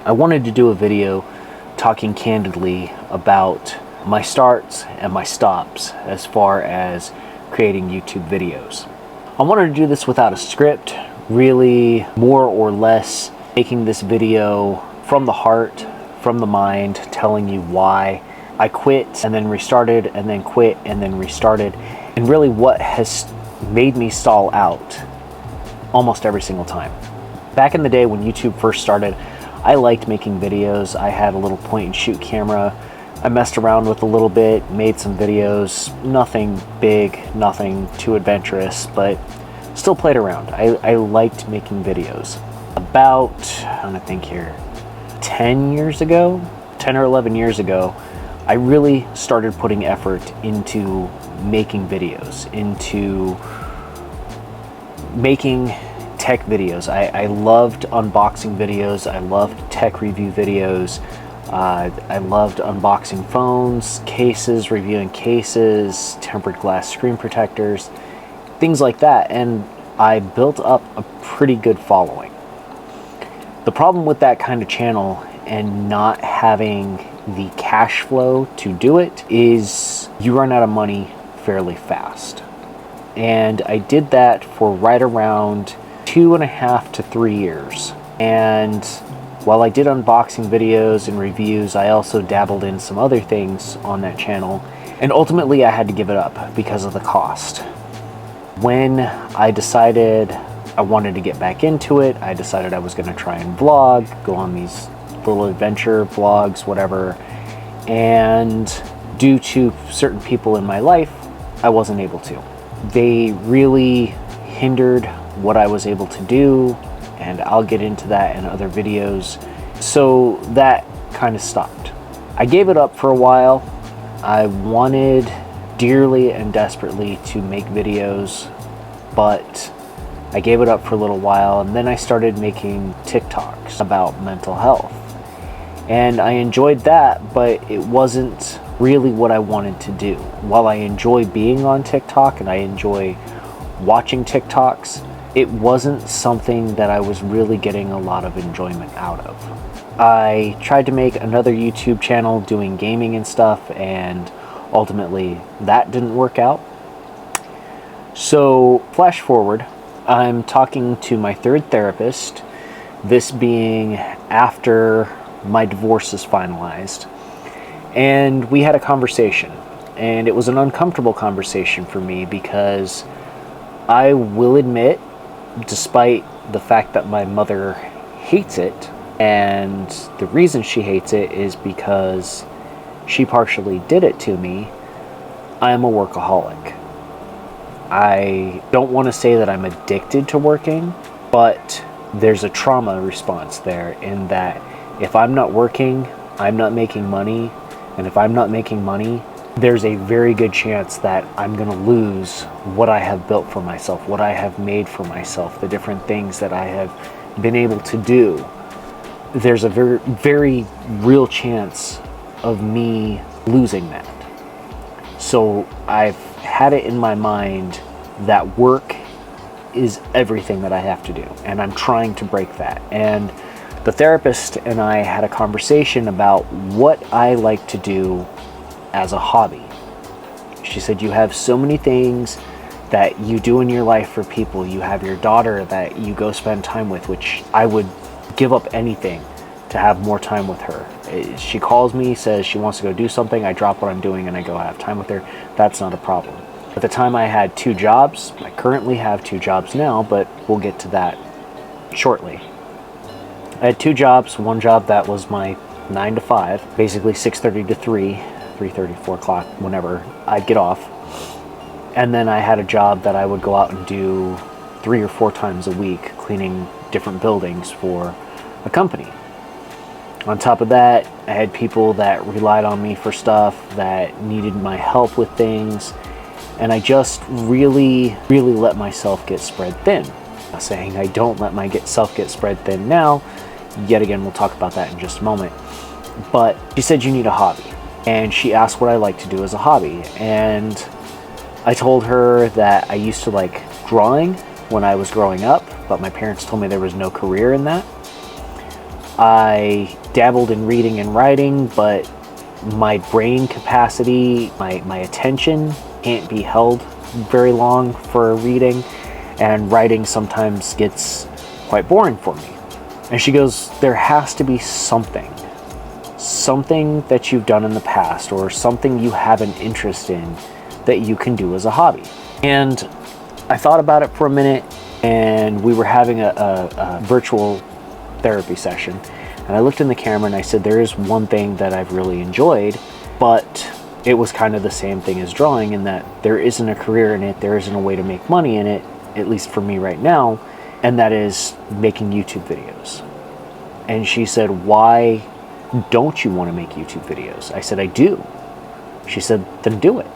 I wanted to do a video talking candidly about my starts and my stops as far as creating YouTube videos. I wanted to do this without a script, really more or less making this video from the heart, from the mind, telling you why I quit and then restarted and then quit and then restarted, and really what has made me stall out almost every single time. Back in the day when YouTube first started, I liked making videos. I had a little point and shoot camera. I messed around with a little bit, made some videos, nothing big, nothing too adventurous, but still played around. I liked making videos. About, I'm gonna think here, 10 or 11 years ago, I really started putting effort into making videos, into making tech videos. I loved unboxing videos. I loved tech review videos. I loved unboxing phones, cases, reviewing cases, tempered glass screen protectors, things like that. And I built up a pretty good following. The problem with that kind of channel and not having the cash flow to do it is you run out of money fairly fast. And I did that for right around 2.5 to 3 years. And while I did unboxing videos and reviews, I also dabbled in some other things on that channel. And ultimately I had to give it up because of the cost. When I decided I wanted to get back into it, I decided I was going to try and vlog, go on these little adventure vlogs, whatever. And due to certain people in my life, I wasn't able to. They really hindered what I was able to do, and I'll get into that in other videos. So that kind of stopped. I gave it up for a while. I wanted dearly and desperately to make videos, but I gave it up for a little while, and then I started making TikToks about mental health. And I enjoyed that, but it wasn't really what I wanted to do. While I enjoy being on TikTok and I enjoy watching TikToks, it wasn't something that I was really getting a lot of enjoyment out of. I tried to make another YouTube channel doing gaming and stuff, and ultimately that didn't work out. So flash forward, I'm talking to my third therapist, this being after my divorce is finalized. And we had a conversation, and it was an uncomfortable conversation for me because I will admit, despite the fact that my mother hates it, and the reason she hates it is because she partially did it to me, I am a workaholic. I don't want to say that I'm addicted to working, but there's a trauma response there in that if I'm not working, I'm not making money, and if I'm not making money, there's a very good chance that I'm going to lose what I have built for myself, what I have made for myself, the different things that I have been able to do. There's a very, very real chance of me losing that. So I've had it in my mind that work is everything that I have to do, and I'm trying to break that. And the therapist and I had a conversation about what I like to do as a hobby. She said, you have so many things that you do in your life for people. You have your daughter that you go spend time with, which I would give up anything to have more time with her. She calls me, says she wants to go do something, I drop what I'm doing and I go have time with her. That's not a problem. At the time I had 2 jobs. I currently have 2 jobs now, but we'll get to that shortly. I had 2 jobs. One job that was my 9 to 5, basically 6:30 to 3:30, 4 o'clock, whenever I'd get off. And then I had a job that I would go out and do 3 or 4 times a week, cleaning different buildings for a company. On top of that, I had people that relied on me for stuff, that needed my help with things, and I just really, really let myself get spread thin. I'm saying I don't let myself get spread thin now. Yet again, we'll talk about that in just a moment. But she said you need a hobby, and she asked what I like to do as a hobby, and I told her that I used to like drawing when I was growing up, but my parents told me there was no career in that. I dabbled in reading and writing, but my brain capacity, my attention can't be held very long for reading, and writing sometimes gets quite boring for me. And she goes, there has to be something that you've done in the past, or something you have an interest in that you can do as a hobby. And I thought about it for a minute, and we were having a virtual therapy session, and I looked in the camera and I said, there is one thing that I've really enjoyed, but it was kind of the same thing as drawing, in that there isn't a career in it, there isn't a way to make money in it, at least for me right now, and that is making YouTube videos. And she said, why don't you want to make YouTube videos? I said, I do. She said, then do it.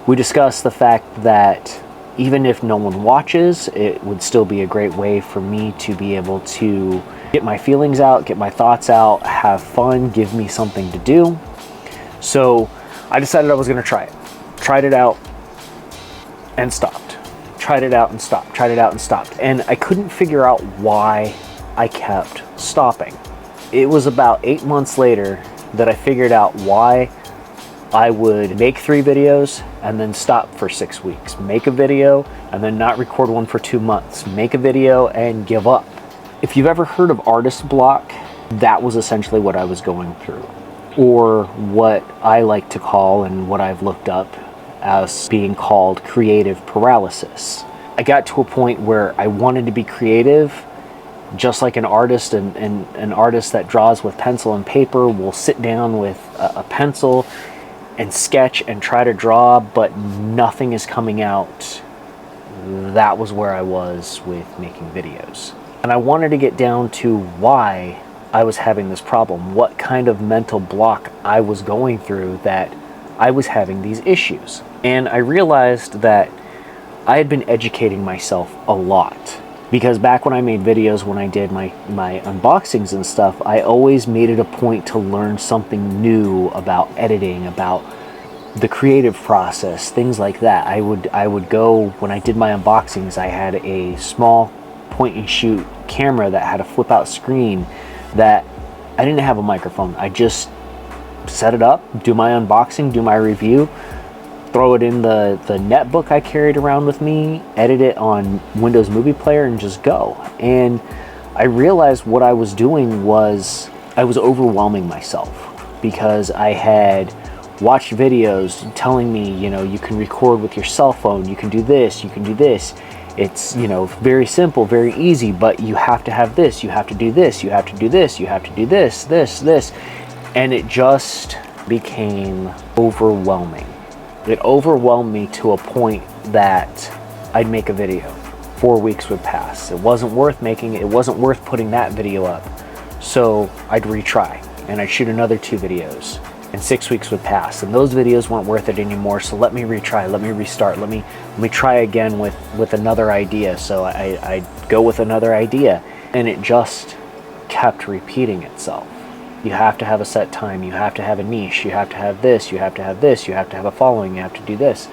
We discussed the fact that even if no one watches, it would still be a great way for me to be able to get my feelings out, get my thoughts out, have fun, give me something to do. So I decided I was going to try it. Tried it out and stopped. Tried it out and stopped. Tried it out and stopped. And I couldn't figure out why I kept stopping. It was about 8 months later that I figured out why I would make 3 videos and then stop for 6 weeks. Make a video and then not record one for 2 months. Make a video and give up. If you've ever heard of artist block, that was essentially what I was going through. Or what I like to call, and what I've looked up as being called, creative paralysis. I got to a point where I wanted to be creative, just like an artist, and an artist that draws with pencil and paper will sit down with a pencil and sketch and try to draw, but nothing is coming out. That was where I was with making videos. And I wanted to get down to why I was having this problem, what kind of mental block I was going through that I was having these issues. And I realized that I had been educating myself a lot. Because back when I made videos, when I did my unboxings and stuff, I always made it a point to learn something new about editing, about the creative process, things like that. I would go, when I did my unboxings, I had a small point and shoot camera that had a flip out screen that I didn't have a microphone. I just set it up, do my unboxing, do my review, throw it in the netbook I carried around with me, edit it on Windows Movie Player, and just go. And I realized what I was doing was I was overwhelming myself, because I had watched videos telling me, you know, you can record with your cell phone, you can do this, you can do this. It's, you know, very simple, very easy, but you have to have this, you have to do this, you have to do this, you have to do this, this. And it just became overwhelming. It overwhelmed me to a point that I'd make a video. 4 weeks would pass. It wasn't worth making it. It wasn't worth putting that video up. So I'd retry, and I'd shoot another 2 videos. And 6 weeks would pass, and those videos weren't worth it anymore. So let me retry, let me restart, let me try again with another idea. So I'd go with another idea, and it just kept repeating itself. You have to have a set time, you have to have a niche, you have to have this, you have to have this, you have to have a following, you have to do this.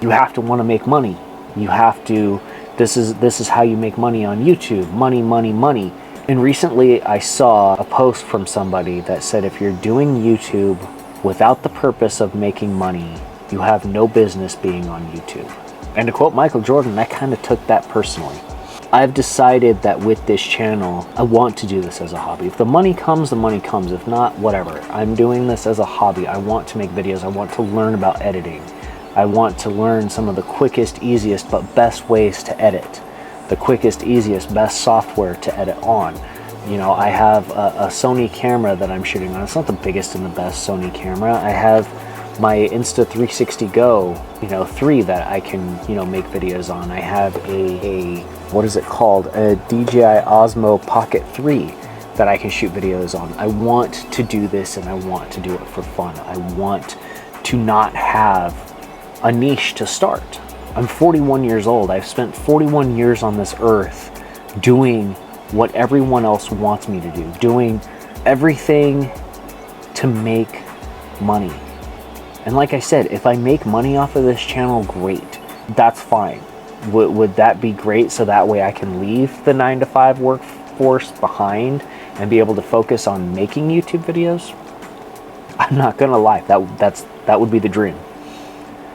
You have to want to make money. You have to, this is how you make money on YouTube. Money, money, money. And recently I saw a post from somebody that said, if you're doing YouTube without the purpose of making money, you have no business being on YouTube. And to quote Michael Jordan, I kind of took that personally. I've decided that with this channel, I want to do this as a hobby. If the money comes, the money comes. If not, whatever. I'm doing this as a hobby. I want to make videos. I want to learn about editing. I want to learn some of the quickest, easiest, but best ways to edit. The quickest, easiest, best software to edit on. You know, I have a Sony camera that I'm shooting on. It's not the biggest and the best Sony camera. I have my Insta360 Go, 3 that I can, make videos on. I have a what is it called? A DJI Osmo Pocket 3 that I can shoot videos on. I want to do this, and I want to do it for fun. I want to not have a niche to start. I'm 41 years old. I've spent 41 years on this earth doing what everyone else wants me to do, doing everything to make money. And like I said, if I make money off of this channel, great. That's fine. Would that be great, so that way I can leave the 9-to-5 workforce behind and be able to focus on making YouTube videos, I'm not gonna lie, that would be the dream.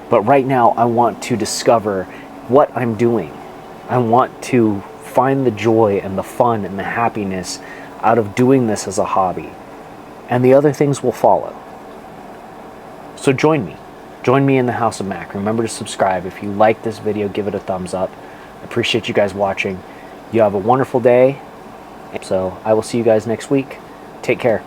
But right now, I want to discover what I'm doing. I want to find the joy and the fun and the happiness out of doing this as a hobby. And the other things will follow. So join me. Join me in the House of Mac. Remember to subscribe. If you like this video, give it a thumbs up. I appreciate you guys watching. You have a wonderful day. So I will see you guys next week. Take care.